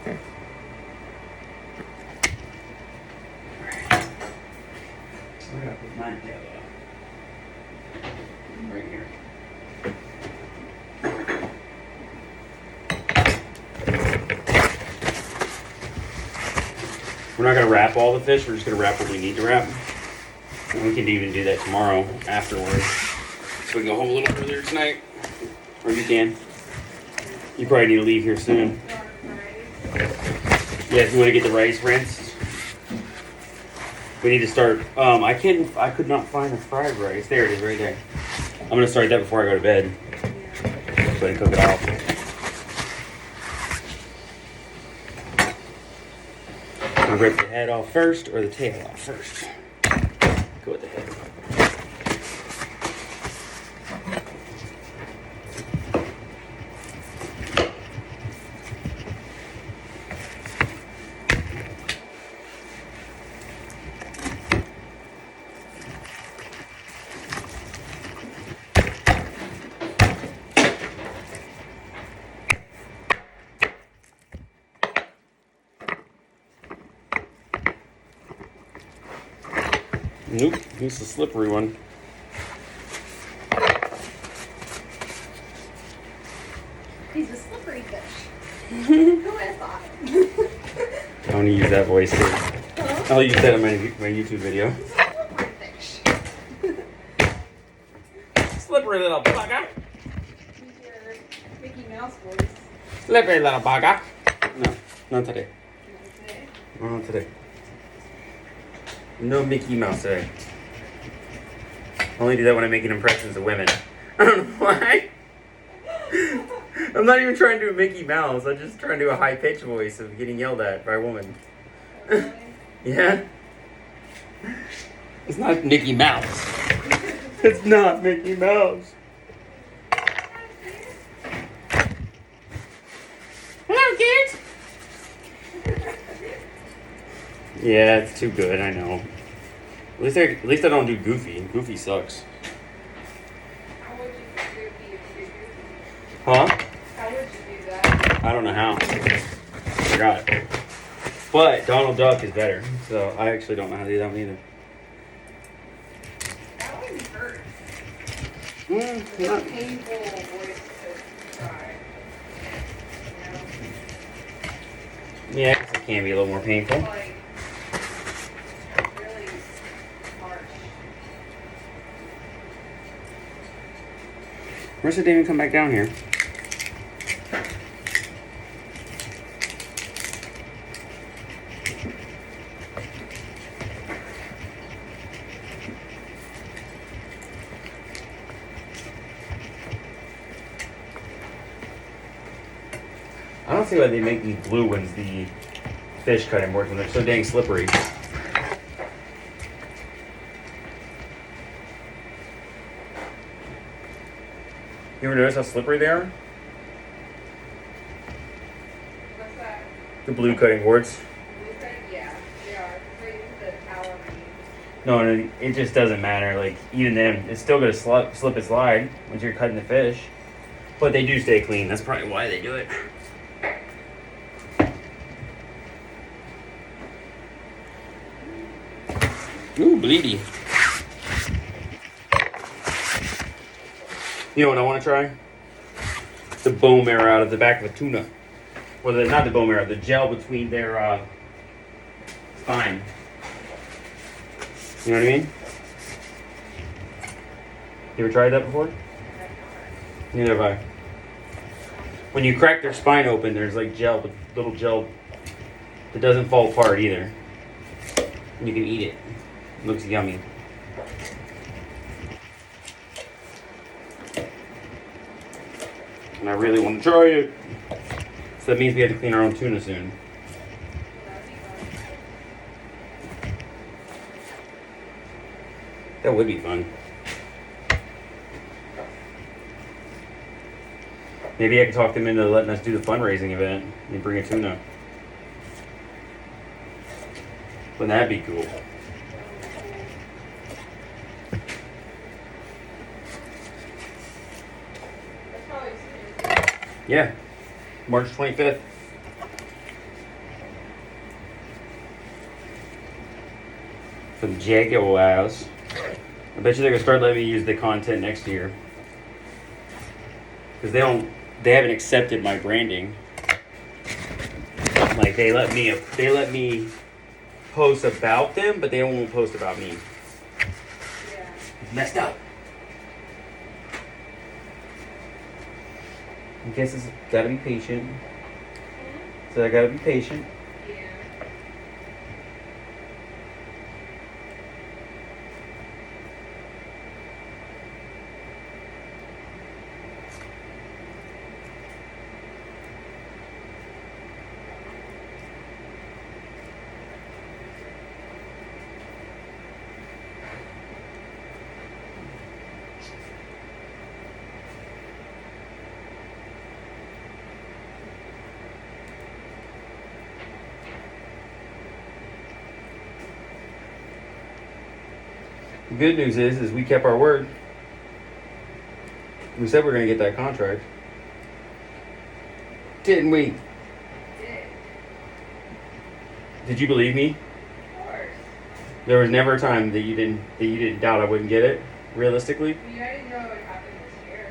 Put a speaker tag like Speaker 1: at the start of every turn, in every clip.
Speaker 1: Where did I put mine? Right here. We're not going to wrap all the fish. We're just going to wrap what we need to wrap. And we can even do that tomorrow afterwards. So we can go home a little earlier tonight. Or you can. You probably need to leave here soon. Yeah, if you want to get the rice rinsed. We need to start. I could not find the fried rice. There it is, right there. I'm going to start that before I go to bed. Go ahead and cook it off. I'm going to rip the head off first or the tail off first. Go with the head. Nope, here's the slippery one.
Speaker 2: He's a slippery fish. Who would have thought?
Speaker 1: I want to use that voice too.
Speaker 2: Huh?
Speaker 1: I'll use that in my YouTube video.
Speaker 2: He's a slippery fish.
Speaker 1: Slippery little bugger.
Speaker 2: Use your Mickey Mouse voice.
Speaker 1: Slippery little bugger. No, not today.
Speaker 2: Not today.
Speaker 1: Not today. No Mickey Mouse today. I only do that when I'm making impressions of women. I don't know why. I'm not even trying to do a Mickey Mouse. I'm just trying to do a high-pitched voice of getting yelled at by a woman.
Speaker 2: Really?
Speaker 1: Yeah? It's not Mickey Mouse. It's not Mickey Mouse. Hello, kids. Yeah, it's too good. I know. At least I don't do Goofy. Goofy sucks.
Speaker 2: How would you do Goofy if you did Goofy?
Speaker 1: Huh?
Speaker 2: How would you do that?
Speaker 1: I don't know how. Forgot. But Donald Duck is better, so I actually don't know how to do that one either.
Speaker 2: That wouldn't hurt.
Speaker 1: It's
Speaker 2: It's a
Speaker 1: not.
Speaker 2: painful voice to try. You know?
Speaker 1: Yeah, I guess it can be a little more painful.
Speaker 2: Like, really harsh.
Speaker 1: Marissa didn't even come back down here. I don't see why they make these blue ones the fish cutting boards when they're so dang slippery. You ever notice how slippery they are?
Speaker 2: What's that?
Speaker 1: The blue cutting boards.
Speaker 2: Blue thing? Yeah, they are. They use the towel
Speaker 1: No, it just doesn't matter. Like, even then, it's still going to slip and slide once you're cutting the fish. But they do stay clean. That's probably why they do it. Ooh, bleedy. You know what I want to try? The bone marrow out of the back of a tuna. Well, not the bone marrow, the gel between their spine. You know what I mean? You ever tried that before? Neither have I. When you crack their spine open, there's like gel, little gel that doesn't fall apart either. And you can eat it. It looks yummy. And I really want to try it. So that means we have to clean our own tuna soon. That would be fun. Maybe I could talk them into letting us do the fundraising event and bring a tuna. Wouldn't that be cool?
Speaker 2: That's probably soon.
Speaker 1: Yeah. March 25th. Some Jaguars. I bet you they're gonna start letting me use the content next year. Because they haven't accepted my branding. Like they let me post about them, but they won't post about me.
Speaker 2: Yeah.
Speaker 1: It's messed up. I guess it's gotta be patient. So I gotta be patient.
Speaker 2: Yeah.
Speaker 1: The good news is we kept our word. We said we were gonna get that contract. Didn't we?
Speaker 2: Did.
Speaker 1: Did you believe me?
Speaker 2: Of course.
Speaker 1: There was never a time that you didn't doubt I wouldn't get it, realistically.
Speaker 2: I mean, I didn't know it would happen this year.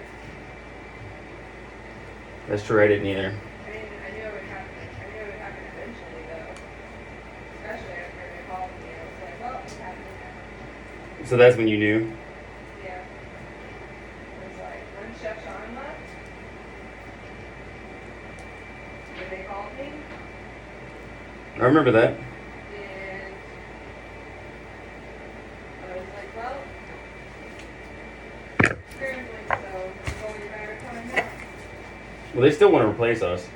Speaker 1: That's true, I didn't either.
Speaker 2: I knew it would happen. I knew it would happen eventually, though. Especially after they called me. I was like, well, it's happening now.
Speaker 1: So that's when you knew.
Speaker 2: Yeah. It was like, when Chef Sean left, when they called me,
Speaker 1: I remember that.
Speaker 2: and I was like, well, apparently so. It's only a matter of time now.
Speaker 1: Well, they still want to replace us.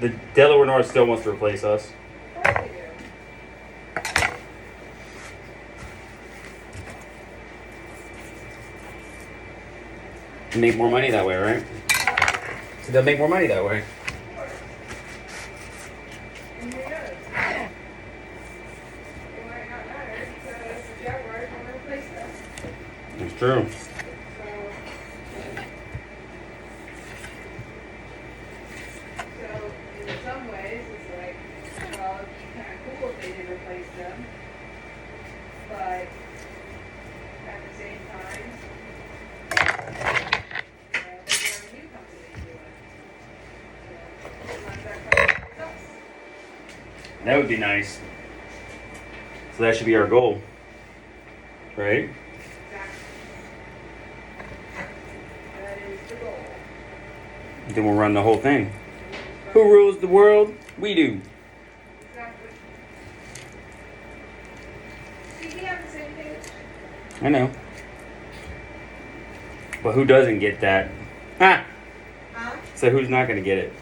Speaker 1: The Delaware North still wants to replace us.
Speaker 2: Of course they do.
Speaker 1: Make more money that way, right? So they'll make more money that way.
Speaker 2: And who knows? It might not matter because the Jaguars want to replace them.
Speaker 1: It's true.
Speaker 2: So in some ways, it's like, well, it'd be kind of cool if they did replace them. But at the same time, they have a new company to do it. So, let that company replace us.
Speaker 1: That would be nice. So that should be our goal. Right?
Speaker 2: Exactly. That is the goal.
Speaker 1: Then we'll run the whole thing. Who rules the world? We do.
Speaker 2: Exactly. See, we have the same page.
Speaker 1: I know. But who doesn't get that? Ha!
Speaker 2: Huh?
Speaker 1: So who's not going to get it?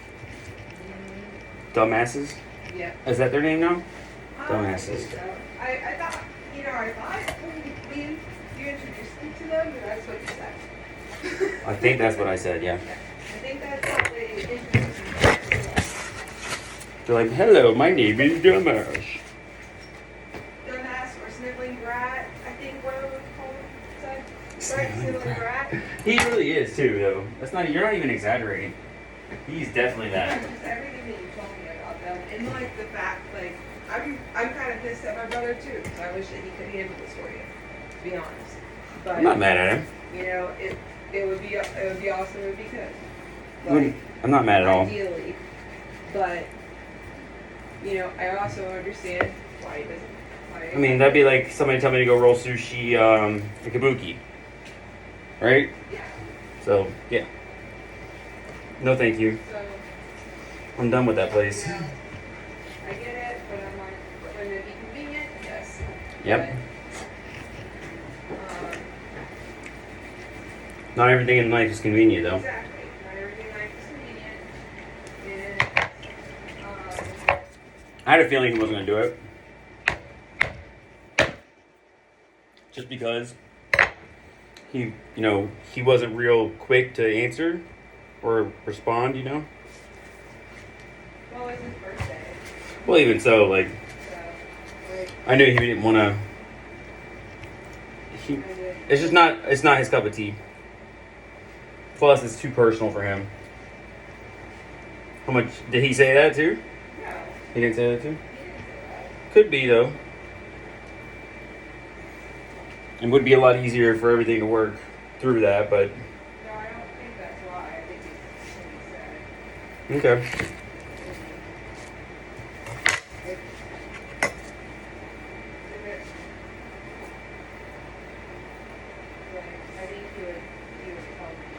Speaker 1: Dumbasses?
Speaker 2: Yeah.
Speaker 1: Is that their name now?
Speaker 2: Dumbasses. I thought, I thought when you introduced me to them, and that's what you said.
Speaker 1: I think that's what I said, yeah.
Speaker 2: I think that's how they introduced me to them.
Speaker 1: They're like, hello, my name is Dumbass.
Speaker 2: Dumbass or sniveling brat, I think one of them said. Right, sniveling brat.
Speaker 1: He really is too, though. You're not even exaggerating. He's definitely that.
Speaker 2: Just everything that you told me about them, and like the fact, like I'm kind of pissed at my brother too, because I wish that he could handle this for you, to be honest. But
Speaker 1: I'm not mad at him.
Speaker 2: It would be awesome if he could. Like,
Speaker 1: I'm not mad at all.
Speaker 2: Ideally, but I also understand why he doesn't.
Speaker 1: I mean, that'd be like somebody telling me to go roll sushi in Kabuki. Right?
Speaker 2: Yeah.
Speaker 1: So, yeah. No, thank you.
Speaker 2: So,
Speaker 1: I'm done with that place.
Speaker 2: I get it, but I'm like, wouldn't it be convenient? Yes.
Speaker 1: Yep.
Speaker 2: But,
Speaker 1: Not everything in life is convenient, though.
Speaker 2: exactly. Not everything in life is convenient. And,
Speaker 1: I had a feeling he wasn't going to do it. Just because he wasn't real quick to answer or respond,
Speaker 2: well, it's his birthday.
Speaker 1: Well, even so, like,
Speaker 2: So, like,
Speaker 1: I knew he didn't want to. It's not his cup of tea. Plus, it's too personal for him. How much did he say that too?
Speaker 2: no,
Speaker 1: He didn't say that too.
Speaker 2: he didn't say that.
Speaker 1: Could be though. It would be a lot easier for everything to work through that, but
Speaker 2: No, I don't think that's why. I think it's what he said.
Speaker 1: okay.
Speaker 2: If it, like, I think he would tell me.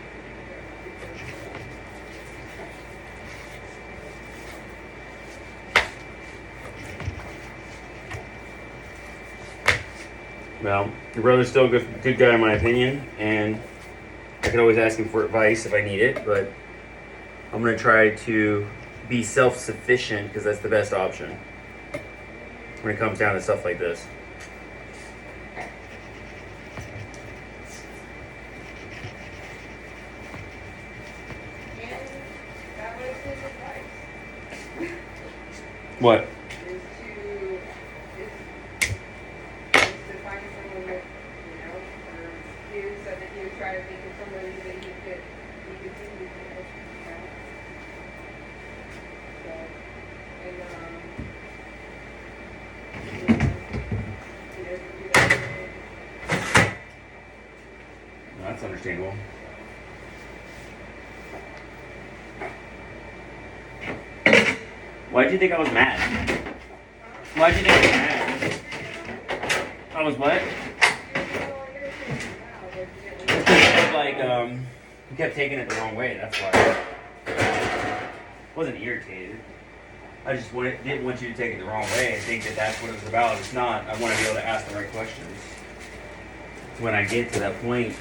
Speaker 1: Well, your brother's still a good guy in my opinion, and I can always ask him for advice if I need it, but I'm going to try to be self-sufficient because that's the best option when it comes down to stuff like this.
Speaker 2: And that was his advice.
Speaker 1: What?
Speaker 2: Is to find someone that, you know, or he said that he was trying to think of somebody that he could do with, you know. So, and, he doesn't do that.
Speaker 1: That's understandable. Why'd you think I was mad? Why'd you think I was mad? I was what? Like, you kept taking it the wrong way, that's why. I wasn't irritated. I just didn't want you to take it the wrong way and think that that's what it was about. It's not. I want to be able to ask the right questions. When I get to that point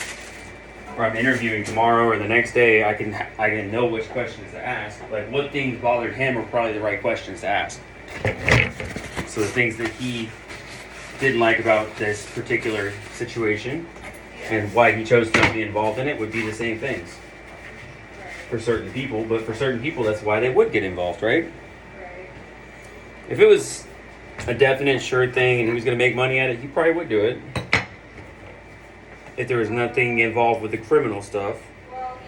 Speaker 1: where I'm interviewing tomorrow or the next day, I can know which questions to ask. Like what things bothered him are probably the right questions to ask. So the things that he didn't like about this particular situation and why he chose to be involved in it would be the same things for certain people. But for certain people, that's why they would get involved, right?
Speaker 2: Right.
Speaker 1: If it was a definite sure thing and he was going to make money at it, he probably would do it. If there was nothing involved with the criminal stuff.
Speaker 2: Well,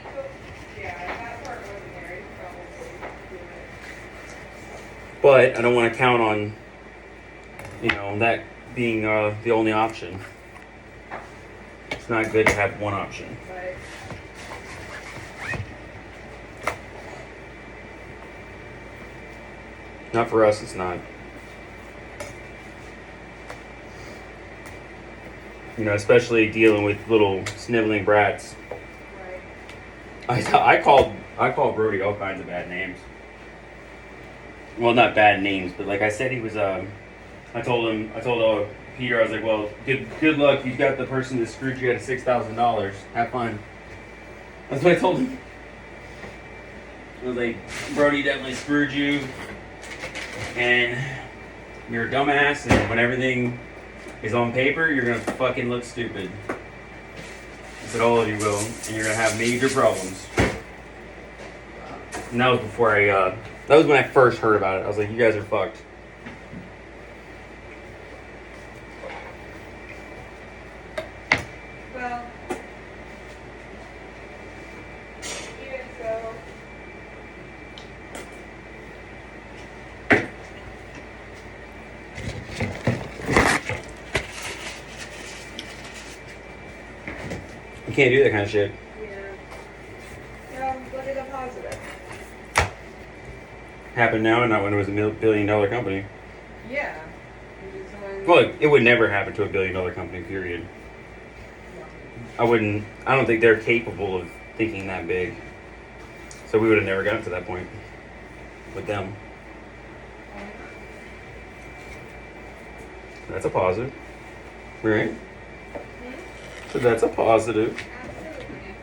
Speaker 2: yeah, that part wasn't there. He probably do it.
Speaker 1: But I don't want to count on, that being the only option. It's not good to have one option.
Speaker 2: But
Speaker 1: Not for us, it's not. Especially dealing with little sniveling brats.
Speaker 2: right.
Speaker 1: I called Brody all kinds of bad names. Well, not bad names, but like I said, he was. I told Peter, I was like, well, good luck. You've got the person that screwed you out of $6,000. Have fun. That's what I told him. I was like, Brody definitely screwed you, and you're a dumbass. And when everything is on paper, you're gonna fucking look stupid. I said all of you will, and you're gonna have major problems. And that was before that was when I first heard about it. I was like, you guys are fucked.
Speaker 2: Well, even so,
Speaker 1: You can't do that kind of shit.
Speaker 2: yeah. Look at the positive.
Speaker 1: Happened now and not when it was a $1 billion company.
Speaker 2: Yeah. Because when,
Speaker 1: Well, it would never happen to a $1 billion company, period. I don't think they're capable of thinking that big. So we would have never gotten to that point with them. That's a positive. Right? So that's a positive.
Speaker 2: absolutely.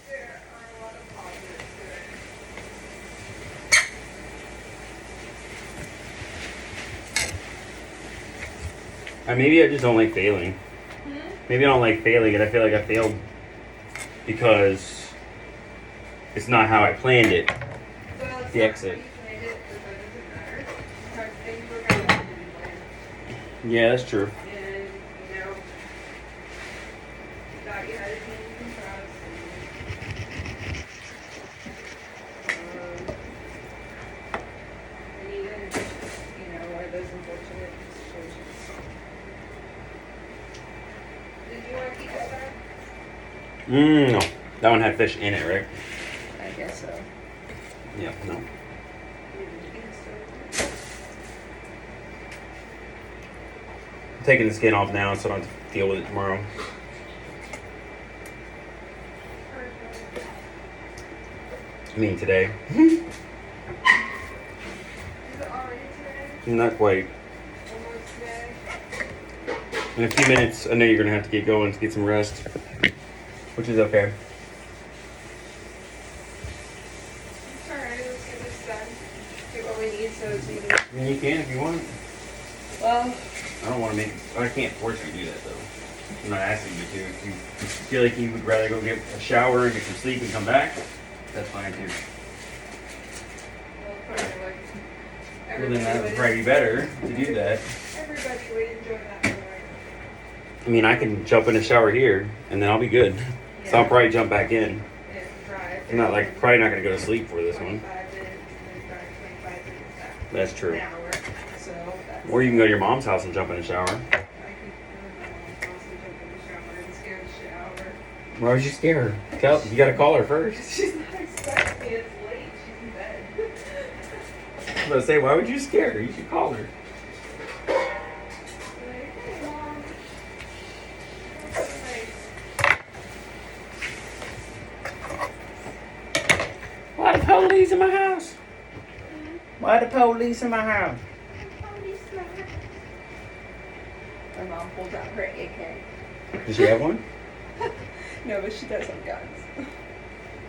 Speaker 2: There are a lot of positives to it.
Speaker 1: Maybe I just don't like failing.
Speaker 2: Hmm?
Speaker 1: Maybe I don't like failing it. I feel like I failed because it's not how I planned it.
Speaker 2: Well, it's
Speaker 1: The
Speaker 2: not
Speaker 1: exit.
Speaker 2: how you planned it, but that doesn't matter. Sometimes things work out better than you planned.
Speaker 1: Yeah, that's true.
Speaker 2: And, you know, you thought you had a team you can trust. And even, you know, one of those unfortunate situations. Did you want to keep it back?
Speaker 1: No. That one had fish in it, right?
Speaker 2: I guess so.
Speaker 1: Yeah, no. I'm taking the skin off now so I don't have to deal with it tomorrow. I mean today.
Speaker 2: Is it already today?
Speaker 1: Not quite.
Speaker 2: Almost today?
Speaker 1: In a few minutes, I know you're going to have to get going to get some rest. Which is okay.
Speaker 2: It's alright, let's get this done. Get what we need so it's easy.
Speaker 1: I mean, you can if you want.
Speaker 2: Well,
Speaker 1: I don't want to make it. I can't force you to do that, though. I'm not asking you to. If you feel like you would rather go get a shower and get some sleep and come back, that's fine, too.
Speaker 2: well, probably like
Speaker 1: Well, then that would probably be better to do that.
Speaker 2: everybody would enjoy that more.
Speaker 1: I mean, I can jump in the shower here, and then I'll be good. So I'll probably jump back in.
Speaker 2: Yeah, drive.
Speaker 1: I'm not like probably not gonna go to sleep for this one.
Speaker 2: 25 minutes, and then drive 25 minutes back.
Speaker 1: That's true.
Speaker 2: An hour. So that's.
Speaker 1: Or you can go to your mom's house and jump in the shower.
Speaker 2: I could go to my mom's house and jump in the shower and scare the shit out of her.
Speaker 1: Why would you scare her? You gotta call her first.
Speaker 2: She's not expecting me. It's late. She's in bed.
Speaker 1: I was about to say, why would you scare her? You should call her.
Speaker 2: Like, hey, Mom. That's so nice.
Speaker 1: Why the police in my house? Why the police in my house?
Speaker 2: My mom pulled out her AK.
Speaker 1: Does she have one?
Speaker 2: No, but she does have guns.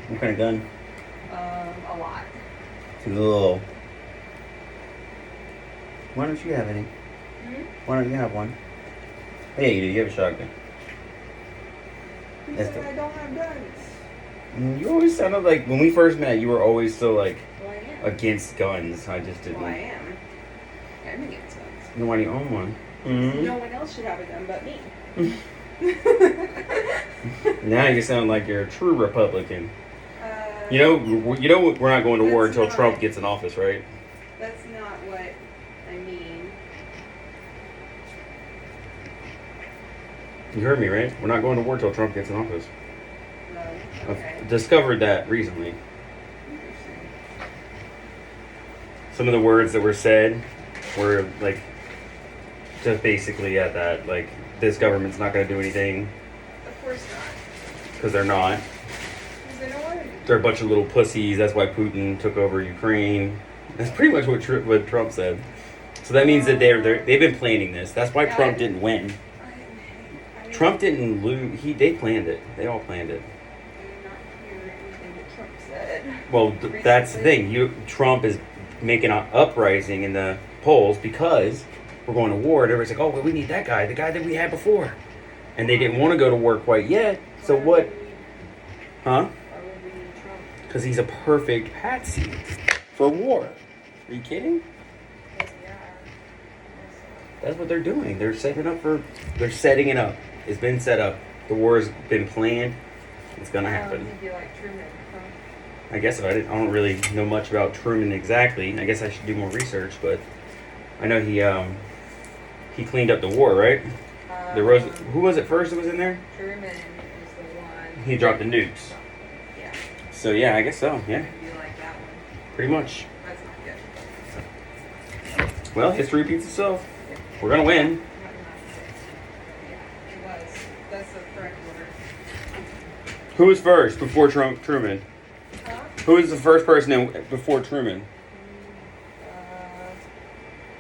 Speaker 1: What kind of gun?
Speaker 2: A lot.
Speaker 1: Cool. Why don't you have any? Why don't you have one? Oh, yeah, you do. You have a shotgun.
Speaker 2: Who
Speaker 1: That's
Speaker 2: said
Speaker 1: the-
Speaker 2: I don't have guns?
Speaker 1: You always sounded like when we first met, you were always so like
Speaker 2: Well, I am.
Speaker 1: against guns. I just didn't.
Speaker 2: Well, I am. I'm against guns.
Speaker 1: No, why do you own one?
Speaker 2: No one else should have a gun but me.
Speaker 1: Now you sound like you're a true Republican.
Speaker 2: Uh,
Speaker 1: You know we're not going to war
Speaker 2: That's
Speaker 1: until
Speaker 2: not-
Speaker 1: Trump gets in office, right?
Speaker 2: That's not what I mean.
Speaker 1: You heard me, right? We're not going to war until Trump gets in office.
Speaker 2: No. Okay.
Speaker 1: I've discovered that recently.
Speaker 2: Interesting.
Speaker 1: Some of the words that were said were like just basically at that, like this government's not going to do anything
Speaker 2: Of course not.
Speaker 1: because they're not.
Speaker 2: Because they don't want to.
Speaker 1: They're a bunch of little pussies. That's why Putin took over Ukraine. That's pretty much what Trump said. So that means that they've been planning this. That's why Trump didn't win. Trump didn't lose. They planned it. They all planned it.
Speaker 2: I did not hear anything that Trump said.
Speaker 1: Well, that's the thing. Trump is making an uprising in the polls because we're going to war. And everybody's like, oh, well, we need that guy, the guy that we had before. And they didn't want to go to war quite yet. So what? Huh?
Speaker 2: Why would we need Trump?
Speaker 1: Because he's a perfect patsy for war. Are you kidding?
Speaker 2: Yes, we are.
Speaker 1: That's what they're doing. They're setting it up. It's been set up. The war has been planned. It's gonna happen.
Speaker 2: You'd be like Truman, huh?
Speaker 1: I guess I don't really know much about Truman exactly. I guess I should do more research, but I know he cleaned up the war, right? Who was it first that was in there?
Speaker 2: Truman is the one.
Speaker 1: He dropped the nukes.
Speaker 2: Yeah.
Speaker 1: So yeah, I guess so. Yeah,
Speaker 2: You'd be like that one.
Speaker 1: pretty much.
Speaker 2: That's not good.
Speaker 1: Well, history repeats itself. We're gonna win.
Speaker 2: Yeah, it was. That's the correct order.
Speaker 1: Who was first before Truman?
Speaker 2: Huh?
Speaker 1: Who was the first person before Truman?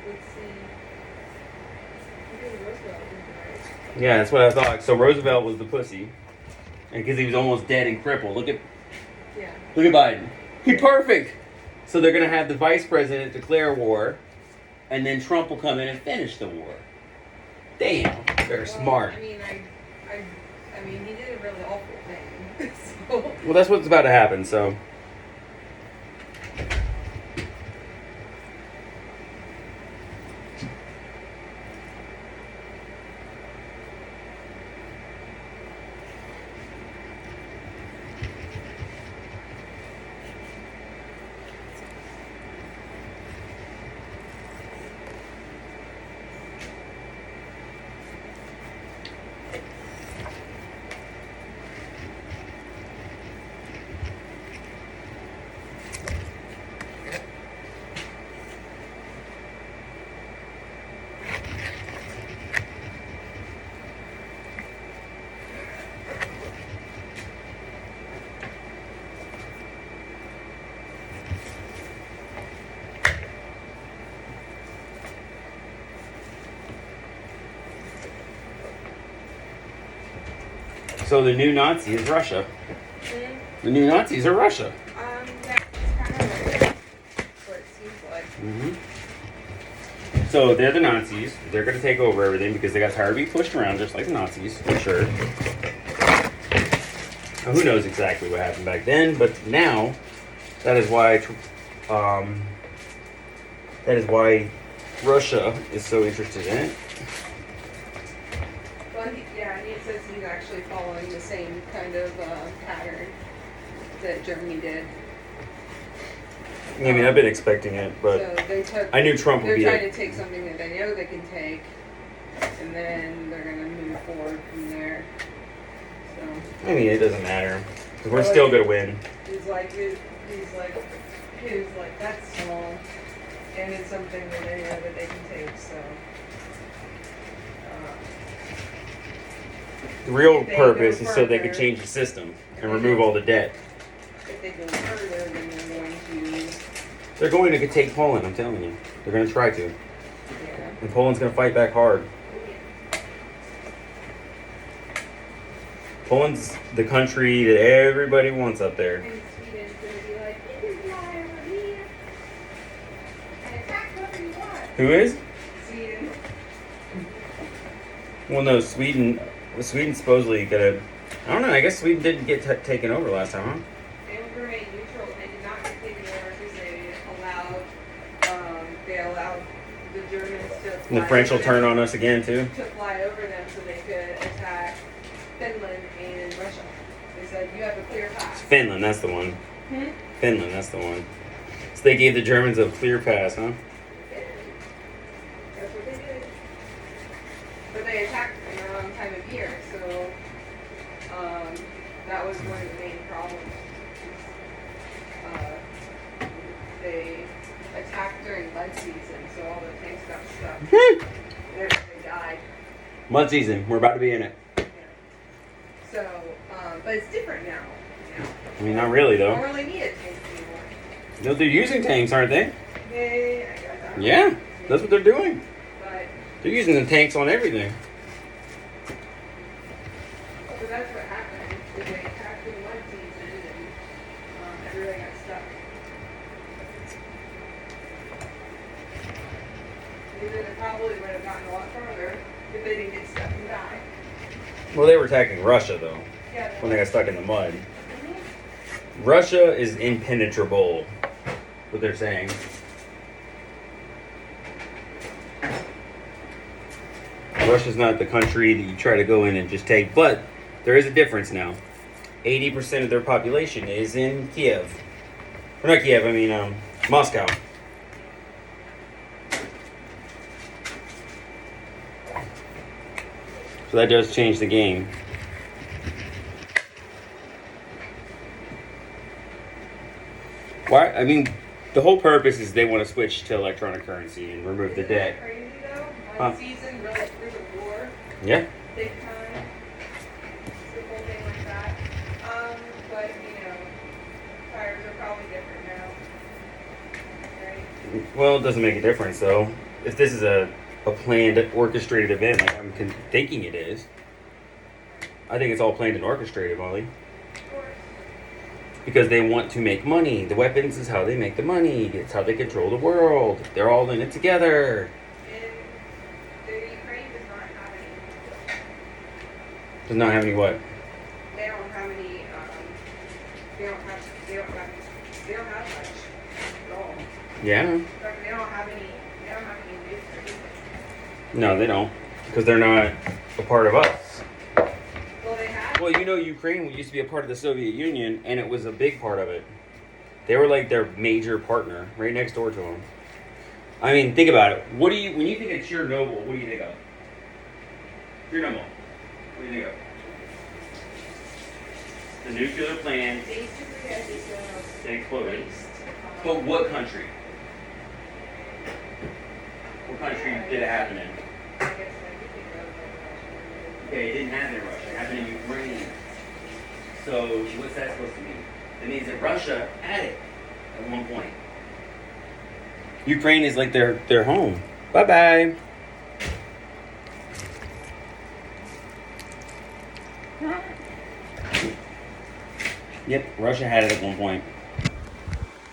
Speaker 2: Let's see. I think it was Roosevelt, right?
Speaker 1: Yeah, that's what I thought. So Roosevelt was the pussy, because he was almost dead and crippled. Look at Biden. He's perfect. So they're gonna have the vice president declare war, and then Trump will come in and finish the war. Damn, they're smart.
Speaker 2: I mean, I I mean, he did a really awful thing. So.
Speaker 1: Well, that's what's about to happen, so. So the new Nazi is Russia. The new Nazis are Russia.
Speaker 2: Yeah, it's kind of what it seems like.
Speaker 1: So they're the Nazis. They're going to take over everything because they got tired of being pushed around just like the Nazis, for sure. Now, who knows exactly what happened back then, but now that is why Russia is so interested in it.
Speaker 2: Well, yeah, and it says he's actually following the same kind of pattern that Germany did.
Speaker 1: I mean, I've been expecting it, but
Speaker 2: so they took,
Speaker 1: I knew Trump would be
Speaker 2: They're trying to take something that they know they can take, and then they're going to move forward from there. So.
Speaker 1: I mean, it doesn't matter. 'Cause we're still going to win.
Speaker 2: He's like, that's small, and it's something that they know that they can take, so.
Speaker 1: The real
Speaker 2: If they
Speaker 1: purpose
Speaker 2: go
Speaker 1: is so they could
Speaker 2: further-
Speaker 1: change the system and remove all the debt.
Speaker 2: If they go further, then they're going to,
Speaker 1: They're going to take Poland, I'm telling you. They're going to try to.
Speaker 2: yeah.
Speaker 1: And Poland's going to fight back hard. Poland's the country that everybody wants up there.
Speaker 2: And Sweden's going to be like, you can fly over me and attack whoever you want.
Speaker 1: Who is?
Speaker 2: Sweden.
Speaker 1: Well, no, Sweden's supposedly gonna. I don't know. I guess Sweden didn't get taken over last time, huh?
Speaker 2: They remained neutral. They did not get taken over because they allowed the Germans to fly
Speaker 1: And the French will
Speaker 2: over
Speaker 1: turn
Speaker 2: them,
Speaker 1: on us again too.
Speaker 2: to fly over them so they could attack Finland and Russia. They said, you have a clear
Speaker 1: It's
Speaker 2: path.
Speaker 1: Finland, that's the one.
Speaker 2: Hmm?
Speaker 1: Finland, that's the one. So they gave the Germans a clear pass, huh?
Speaker 2: That's what they did. But they attacked in the wrong time of year, so that was one of the main problems. They attacked during mud season, so all the tanks got stuck. They died.
Speaker 1: Mud season. We're about to be in it.
Speaker 2: Yeah. So, but it's different now.
Speaker 1: I mean, not really
Speaker 2: You don't
Speaker 1: though.
Speaker 2: really need a tank anymore.
Speaker 1: No, they're using tanks, aren't they?
Speaker 2: Yeah, I got that.
Speaker 1: Yeah, that's what they're doing.
Speaker 2: But
Speaker 1: They're using the tanks on everything.
Speaker 2: so that's what happened. Is they attacked in mud season and everybody got stuck. They probably would have gotten a lot further if they didn't get stuck and die.
Speaker 1: Well, they were attacking Russia though
Speaker 2: Yeah.
Speaker 1: when they got stuck in the mud.
Speaker 2: Mhm.
Speaker 1: Russia is impenetrable. What they're saying. Russia's not the country that you try to go in and just take, but there is a difference now. 80% of their population is in Kiev. Or not Kiev, I mean Moscow. So that does change the game. Why? I mean, the whole purpose is they want to switch to electronic currency and remove the
Speaker 2: Isn't that
Speaker 1: debt.
Speaker 2: crazy though?
Speaker 1: Huh.
Speaker 2: One season really through the war,
Speaker 1: Yeah.
Speaker 2: big time. Simple thing like that. But tires are probably different now. Right?
Speaker 1: Well, it doesn't make a difference though. If this is a planned, orchestrated event, like I'm thinking it is, I think it's all planned and orchestrated, Molly.
Speaker 2: Of course.
Speaker 1: Because they want to make money. The weapons is how they make the money. It's how they control the world. They're all in it together.
Speaker 2: And the Ukraine does not have any.
Speaker 1: Does not have any what?
Speaker 2: They don't have any, they don't have much at all.
Speaker 1: Yeah.
Speaker 2: In fact, they don't have any nukes or anything.
Speaker 1: No, they don't. Because they're not a part of us.
Speaker 2: Well, they have.
Speaker 1: Well, you know, Ukraine used to be a part of the Soviet Union, and it was a big part of it. They were like their major partner, right next door to them. I mean, think about it. When you think of Chernobyl, what do you think of? Chernobyl. What do you think of? The nuclear plant.
Speaker 2: Basically, I just
Speaker 1: They exploded.
Speaker 2: waste.
Speaker 1: But what country? What country did it happen in?
Speaker 2: I guess I could think of like
Speaker 1: Okay, it didn't happen in Russia. It happened in Ukraine. So what's that supposed to mean? It means that Russia had it at one point. Ukraine is like their home. Bye bye. Yep, Russia had it at one point.